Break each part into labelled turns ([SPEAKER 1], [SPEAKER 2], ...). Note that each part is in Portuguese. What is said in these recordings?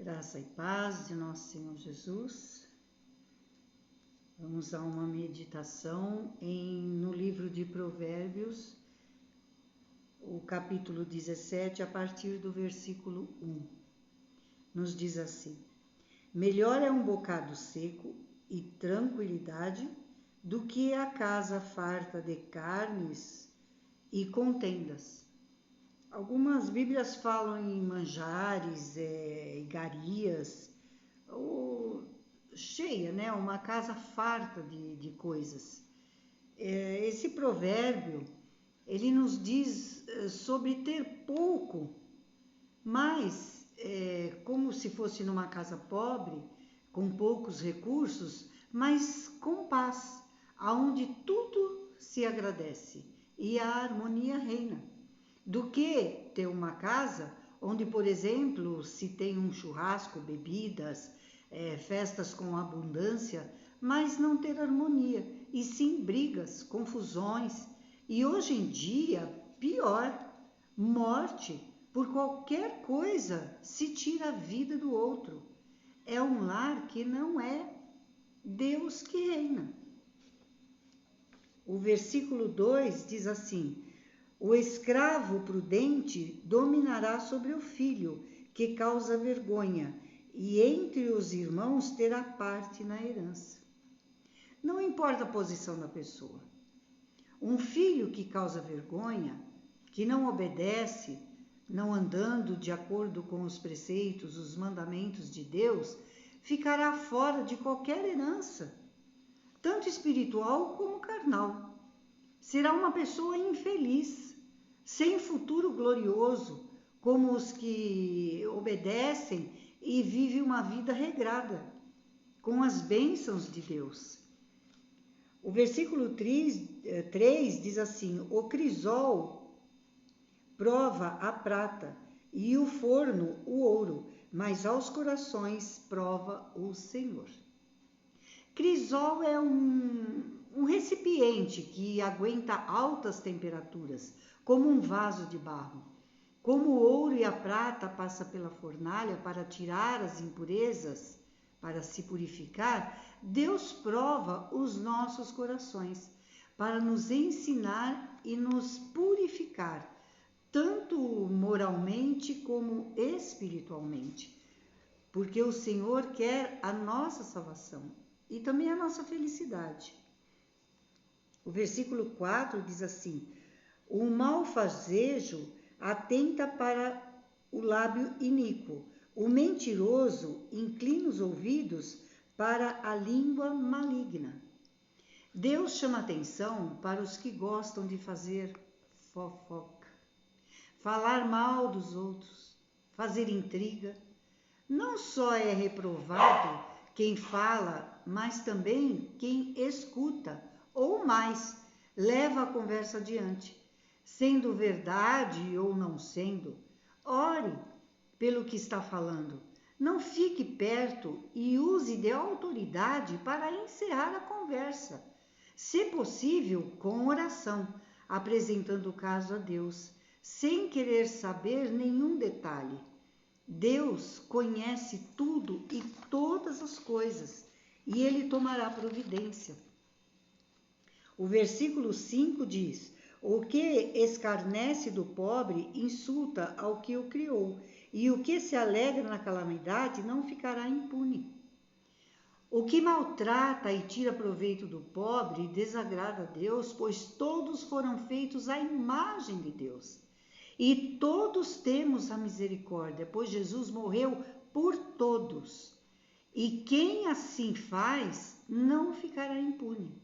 [SPEAKER 1] Graça e paz de nosso Senhor Jesus. Vamos a uma meditação no livro de Provérbios, o capítulo 17, a partir do versículo 1. Nos diz assim: melhor é um bocado seco e tranquilidade do que a casa farta de carnes e contendas. Algumas Bíblias falam em manjares, iguarias, ou cheia, né? Uma casa farta de coisas. Esse provérbio, ele nos diz sobre ter pouco, mas como se fosse numa casa pobre, com poucos recursos, mas com paz, aonde tudo se agradece e a harmonia reina. Do que ter uma casa onde, por exemplo, se tem um churrasco, bebidas, festas com abundância, mas não ter harmonia, e sim brigas, confusões, e hoje em dia, pior, morte, por qualquer coisa se tira a vida do outro. É um lar que não é Deus que reina. O versículo 2 diz assim: o escravo prudente dominará sobre o filho, que causa vergonha, e entre os irmãos terá parte na herança. Não importa a posição da pessoa. Um filho que causa vergonha, que não obedece, não andando de acordo com os preceitos, os mandamentos de Deus, ficará fora de qualquer herança, tanto espiritual como carnal. Será uma pessoa infeliz, sem futuro glorioso, como os que obedecem e vivem uma vida regrada, com as bênçãos de Deus. O versículo 3 diz assim: o crisol prova a prata e o forno o ouro, mas aos corações prova o Senhor. Crisol é um recipiente que aguenta altas temperaturas, como um vaso de barro. Como o ouro e a prata passam pela fornalha para tirar as impurezas, para se purificar, Deus prova os nossos corações, para nos ensinar e nos purificar, tanto moralmente como espiritualmente, porque o Senhor quer a nossa salvação e também a nossa felicidade. O versículo 4 diz assim: o malfazejo atenta para o lábio iníquo, o mentiroso inclina os ouvidos para a língua maligna. Deus chama atenção para os que gostam de fazer fofoca, falar mal dos outros, fazer intriga. Não só é reprovado quem fala, mas também quem escuta, ou mais, leva a conversa adiante, sendo verdade ou não sendo. Ore pelo que está falando. Não fique perto e use de autoridade para encerrar a conversa. Se possível, com oração, apresentando o caso a Deus, sem querer saber nenhum detalhe. Deus conhece tudo e todas as coisas, e Ele tomará providência. O versículo 5 diz: o que escarnece do pobre insulta ao que o criou, e o que se alegra na calamidade não ficará impune. O que maltrata e tira proveito do pobre desagrada a Deus, pois todos foram feitos à imagem de Deus. E todos temos a misericórdia, pois Jesus morreu por todos. E quem assim faz não ficará impune,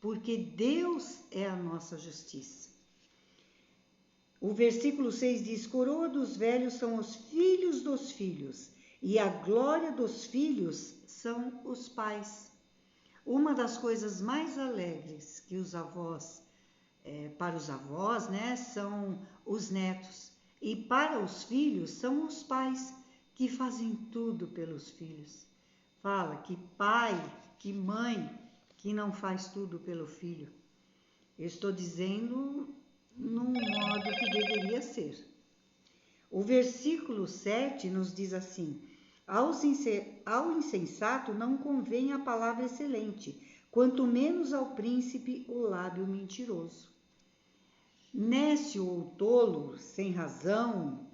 [SPEAKER 1] porque Deus é a nossa justiça. O versículo 6 diz: coroa dos velhos são os filhos dos filhos, e a glória dos filhos são os pais. Uma das coisas mais alegres que os avós, para os avós, né, são os netos, e para os filhos são os pais, que fazem tudo pelos filhos. Fala que pai, que mãe, que não faz tudo pelo filho. Eu estou dizendo num modo que deveria ser. O versículo 7 nos diz assim: Ao insensato não convém a palavra excelente, quanto menos ao príncipe o lábio mentiroso. Nécio ou tolo, sem razão,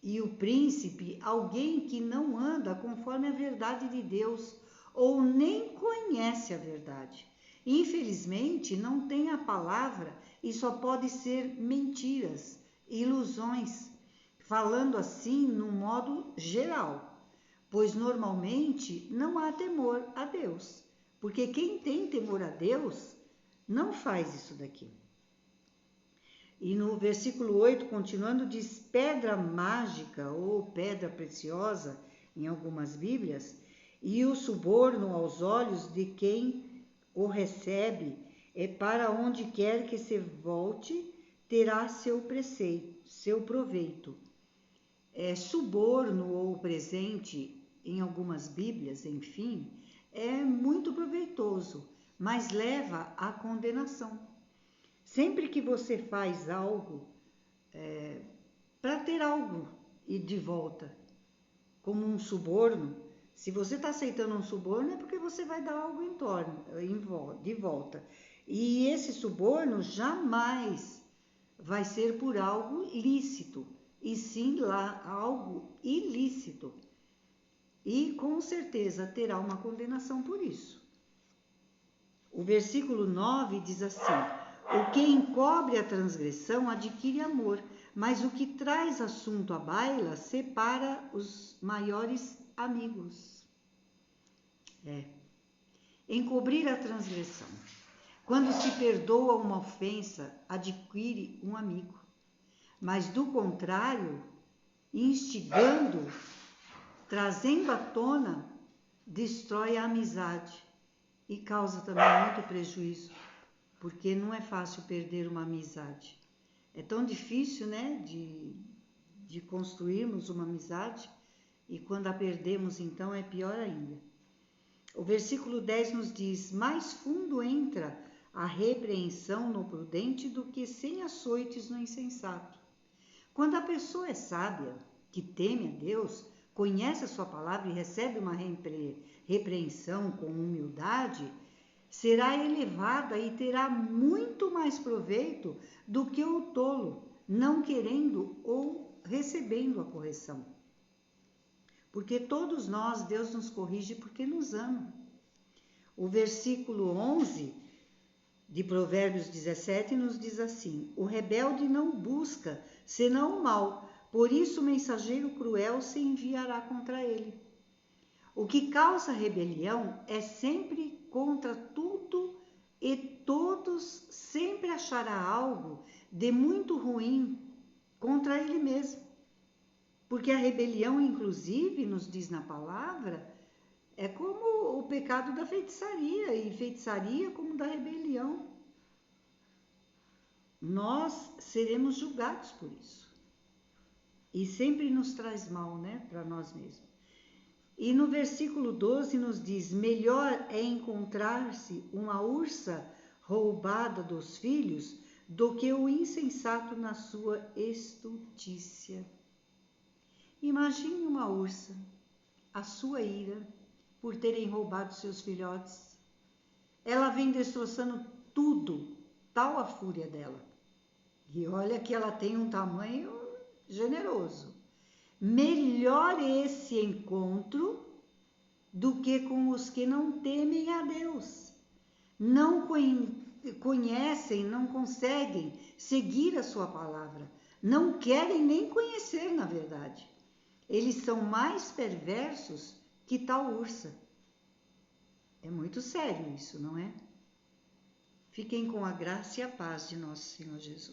[SPEAKER 1] e o príncipe, alguém que não anda conforme a verdade de Deus, ou nem conhece a verdade. Infelizmente, não tem a palavra e só pode ser mentiras, ilusões, falando assim no modo geral, pois normalmente não há temor a Deus, porque quem tem temor a Deus não faz isso daqui. E no versículo 8, continuando, diz pedra mágica ou pedra preciosa, em algumas Bíblias, e o suborno aos olhos de quem o recebe, para onde quer que se volte, terá seu proveito. Suborno ou presente, em algumas Bíblias, enfim, é muito proveitoso, mas leva à condenação. Sempre que você faz algo para ter algo e de volta, como um suborno, se você está aceitando um suborno é porque você vai dar algo de volta. E esse suborno jamais vai ser por algo lícito, e sim lá algo ilícito. E com certeza terá uma condenação por isso. O versículo 9 diz assim: o que encobre a transgressão adquire amor, mas o que traz assunto à baila separa os maiores amigos. Encobrir a transgressão. Quando se perdoa uma ofensa, adquire um amigo. Mas do contrário, instigando, trazendo à tona, destrói a amizade e causa também muito prejuízo. Porque não é fácil perder uma amizade. É tão difícil, né, de construirmos uma amizade, e quando a perdemos, então, é pior ainda. O versículo 10 nos diz: mais fundo entra a repreensão no prudente do que 100 açoites no insensato. Quando a pessoa é sábia, que teme a Deus, conhece a sua palavra e recebe uma repreensão com humildade, será elevada e terá muito mais proveito do que o tolo, não querendo ou recebendo a correção. Porque todos nós, Deus nos corrige porque nos ama. O versículo 11 de Provérbios 17 nos diz assim: o rebelde não busca senão o mal, por isso o mensageiro cruel se enviará contra ele. O que causa rebelião é sempre contra tudo e todos, sempre achará algo de muito ruim contra ele mesmo. Porque a rebelião, inclusive, nos diz na palavra, é como o pecado da feitiçaria, e feitiçaria como da rebelião. Nós seremos julgados por isso. E sempre nos traz mal, né, para nós mesmos. E no versículo 12 nos diz: melhor é encontrar-se uma ursa roubada dos filhos do que o insensato na sua estultícia. Imagine uma ursa, a sua ira, por terem roubado seus filhotes. Ela vem destroçando tudo, tal a fúria dela. E olha que ela tem um tamanho generoso. Melhor esse encontro do que com os que não temem a Deus. Não conhecem, não conseguem seguir a sua palavra. Não querem nem conhecer, na verdade. Eles são mais perversos que tal ursa. É muito sério isso, não é? Fiquem com a graça e a paz de nosso Senhor Jesus.